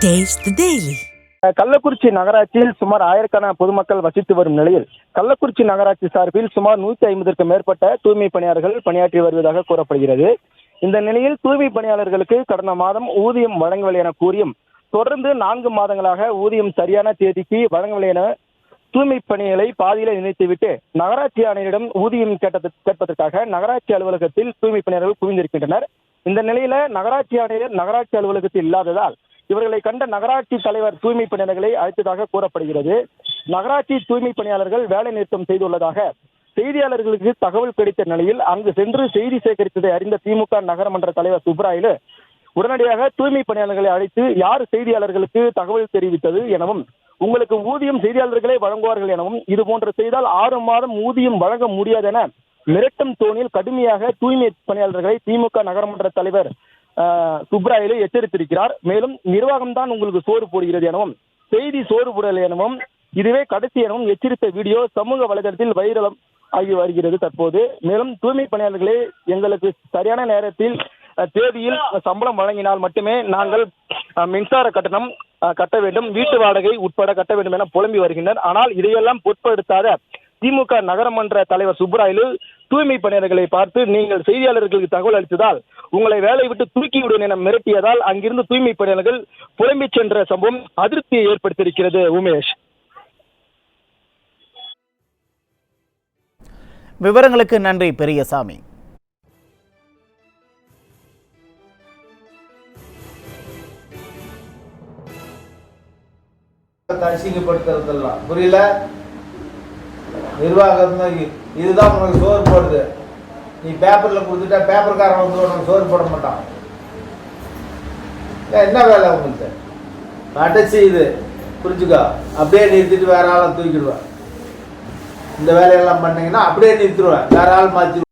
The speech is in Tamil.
Taste the Daily. கள்ளக்குறிச்சி நகராட்சியில் சுமார் 1000க்கான பொதுமக்கள் வசித்து வரும் நிலையில் கள்ளக்குறிச்சி நகராட்சி சார்பில் சுமார் 150க்கும் மேற்பட்ட தூய்மை பணியாளர்கள் பணியாற்றி வருவதாக கூறப்படுகிறது. இந்த நிலையில் தூய்மை பணியாளர்களுக்கு கடந்த மாதம் ஊதியம் வழங்கவில்லை என கூறியும் தொடர்ந்து 4 மாதங்களாக ஊதியம் சரியான தேதிக்கு வழங்கவில்லை என தூய்மை பணிகளை பாதியில நினைத்துவிட்டு நகராட்சி ஆணையரிடம் ஊதியம் கேட்பதற்காக நகராட்சி அலுவலகத்தில் தூய்மை பணியாளர்கள் குவிந்திருக்கின்றனர். இந்த நிலையில நகராட்சி ஆணையர் நகராட்சி அலுவலகத்தில் இல்லாததால் இவர்களை கண்ட நகராட்சி தலைவர் தூய்மை பணியாளர்களை அழைத்ததாக கூறப்படுகிறது. நகராட்சி தூய்மை பணியாளர்கள் வேலை நிறுத்தம் செய்துள்ளதாக செய்தியாளர்களுக்கு தகவல் கிடைத்த நிலையில் அங்கு சென்று செய்தி சேகரித்ததை அறிந்த திமுக நகரமன்ற தலைவர் சுப்ராயலு உடனடியாக தூய்மை பணியாளர்களை அழைத்து யார் செய்தியாளர்களுக்கு தகவல் தெரிவித்தது எனவும் உங்களுக்கு ஊதியம் செய்தியாளர்களே வழங்குவார்கள் எனவும் இது போன்ற செய்தால் 6 மாதம் ஊதியம் வழங்க முடியாது என மிரட்டும் தோணில் கடுமையாக தூய்மை பணியாளர்களை திமுக நகரமன்ற தலைவர் சுப்ராயலு எச்சரித்திருக்கிறார். மேலும் நிர்வாகம் தான் உங்களுக்கு சோறு போடுகிறது எனவும் செய்தி சோறு போடல் எனவும் இதுவே கடைசி எனவும் எச்சரித்த வீடியோ சமூக வலைதளத்தில் வைரலம் ஆகி வருகிறது தற்போது. மேலும் தூய்மை பணியாளர்களே எங்களுக்கு சரியான நேரத்தில் தேதியில் சம்பளம் வழங்கினால் மட்டுமே நாங்கள் மின்சார கட்டணம் கட்ட வேண்டும், வீட்டு வாடகை உட்பட கட்ட வேண்டும் என புலம்பி வருகின்றனர். ஆனால் இதையெல்லாம் பொருட்படுத்தாத திமுக நகரமன்ற தலைவர் சுப்ராயலு தூய்மை பணியாளர்களை பார்த்து நீங்கள் செய்தியாளர்களுக்கு தகவல் அளித்ததால் உங்களை வேலை விட்டு தூக்கிவிடுவேன் என மிரட்டியதால் அங்கிருந்து தூய்மை பணியாளர்கள் புலம்பி சென்ற சம்பவம் அதிருப்தியை ஏற்படுத்தியிருக்கிறது. உமேஷ், விவரங்களுக்கு நன்றி பெரியசாமி. அசிங்கப்படுத்துறதெல்லாம் புரியல. நிர்வாகம் இதுதான் உனக்கு சோறு போடுது. நீ பேப்பர்ல கொடுத்துட்டா பேப்பர்காரன் வந்து உனக்கு சோறு போட மாட்டான். என்ன வேலை உங்களுக்கு அடைச்சி இது புரிஞ்சுக்கோ. அப்படியே நிறுத்திட்டு வேற ஆளை தூக்கிடுவேன். இந்த வேலையெல்லாம் பண்ணீங்கன்னா அப்படியே நிறுத்திடுவேன், வேற ஆள் மாற்றி